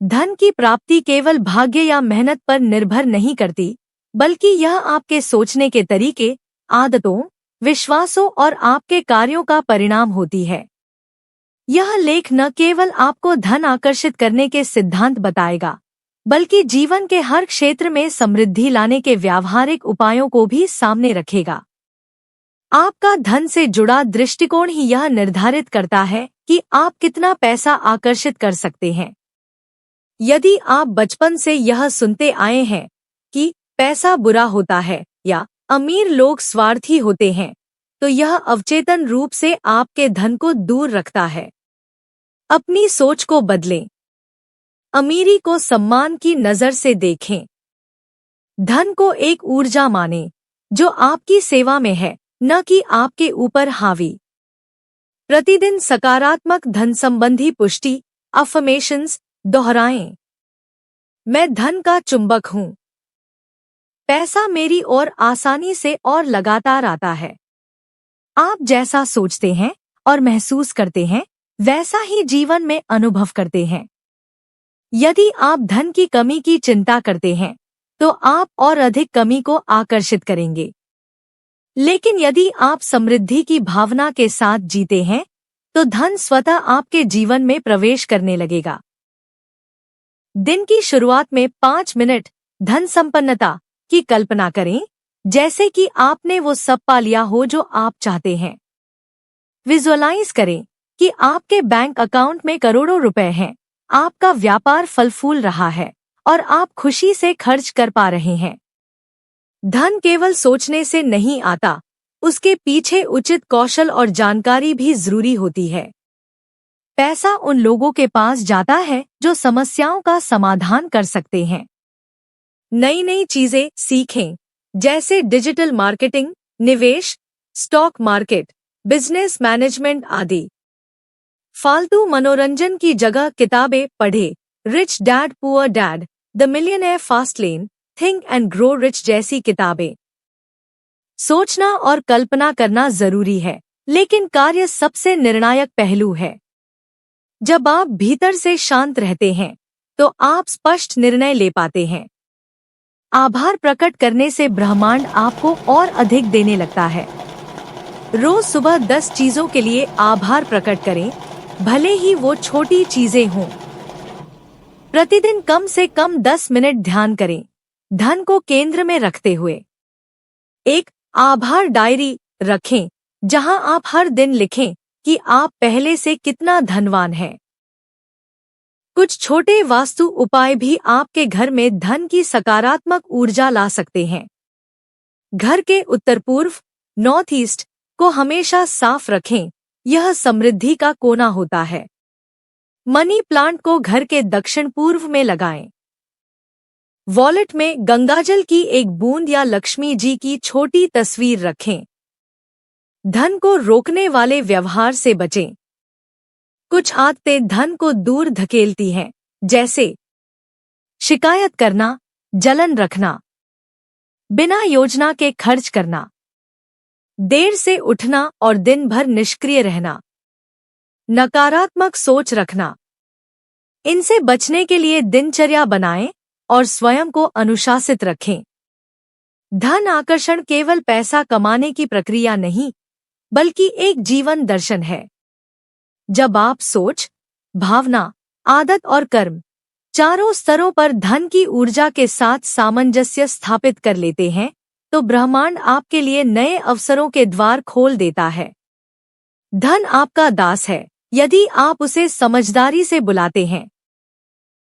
धन की प्राप्ति केवल भाग्य या मेहनत पर निर्भर नहीं करती, बल्कि यह आपके सोचने के तरीके, आदतों, विश्वासों और आपके कार्यों का परिणाम होती है। यह लेख न केवल आपको धन आकर्षित करने के सिद्धांत बताएगा, बल्कि जीवन के हर क्षेत्र में समृद्धि लाने के व्यावहारिक उपायों को भी सामने रखेगा। आपका धन से जुड़ा दृष्टिकोण ही यह निर्धारित करता है कि आप कितना पैसा आकर्षित कर सकते हैं। यदि आप बचपन से यह सुनते आए हैं कि पैसा बुरा होता है या अमीर लोग स्वार्थी होते हैं, तो यह अवचेतन रूप से आपके धन को दूर रखता है। अपनी सोच को बदलें। अमीरी को सम्मान की नजर से देखें। धन को एक ऊर्जा मानें जो आपकी सेवा में है, न कि आपके ऊपर हावी। प्रतिदिन सकारात्मक धन संबंधी पुष्टि अफर्मेशंस दोहराएं। मैं धन का चुंबक हूं। पैसा मेरी ओर आसानी से और लगातार आता है। आप जैसा सोचते हैं और महसूस करते हैं, वैसा ही जीवन में अनुभव करते हैं। यदि आप धन की कमी की चिंता करते हैं, तो आप और अधिक कमी को आकर्षित करेंगे। लेकिन यदि आप समृद्धि की भावना के साथ जीते हैं, तो धन स्वतः आपके जीवन में प्रवेश करने लगेगा। दिन की शुरुआत में 5 मिनट धन संपन्नता की कल्पना करें, जैसे कि आपने वो सब पा लिया हो जो आप चाहते हैं। विजुअलाइज करें कि आपके बैंक अकाउंट में करोड़ों रुपए हैं, आपका व्यापार फल फूल रहा है और आप खुशी से खर्च कर पा रहे हैं। धन केवल सोचने से नहीं आता, उसके पीछे उचित कौशल और जानकारी भी जरूरी होती है। पैसा उन लोगों के पास जाता है जो समस्याओं का समाधान कर सकते हैं। नई नई चीजें सीखें, जैसे डिजिटल मार्केटिंग, निवेश, स्टॉक मार्केट, बिजनेस मैनेजमेंट आदि। फालतू मनोरंजन की जगह किताबें पढ़ें। Rich dad poor dad, the millionaire fast lane, think and grow rich जैसी किताबें। सोचना और कल्पना करना जरूरी है, लेकिन कार्य सबसे निर्णायक पहलू है। जब आप भीतर से शांत रहते हैं, तो आप स्पष्ट निर्णय ले पाते हैं। आभार प्रकट करने से ब्रह्मांड आपको और अधिक देने लगता है। रोज सुबह 10 चीजों के लिए आभार प्रकट करें, भले ही वो छोटी चीजें हों। प्रतिदिन कम से कम 10 मिनट ध्यान करें, धन को केंद्र में रखते हुए। एक आभार डायरी रखें, जहां आप हर दिन लिखें कि आप पहले से कितना धनवान हैं। कुछ छोटे वास्तु उपाय भी आपके घर में धन की सकारात्मक ऊर्जा ला सकते हैं। घर के उत्तर पूर्व नॉर्थ ईस्ट को हमेशा साफ रखें, यह समृद्धि का कोना होता है। मनी प्लांट को घर के दक्षिण पूर्व में लगाएं। वॉलेट में गंगाजल की एक बूंद या लक्ष्मी जी की छोटी तस्वीर रखें। धन को रोकने वाले व्यवहार से बचें। कुछ आदतें धन को दूर धकेलती हैं, जैसे शिकायत करना, जलन रखना, बिना योजना के खर्च करना, देर से उठना और दिन भर निष्क्रिय रहना, नकारात्मक सोच रखना। इनसे बचने के लिए दिनचर्या बनाएं और स्वयं को अनुशासित रखें। धन आकर्षण केवल पैसा कमाने की प्रक्रिया नहीं, बल्कि एक जीवन दर्शन है। जब आप सोच, भावना, आदत और कर्म चारों स्तरों पर धन की ऊर्जा के साथ सामंजस्य स्थापित कर लेते हैं, तो ब्रह्मांड आपके लिए नए अवसरों के द्वार खोल देता है। धन आपका दास है, यदि आप उसे समझदारी से बुलाते हैं।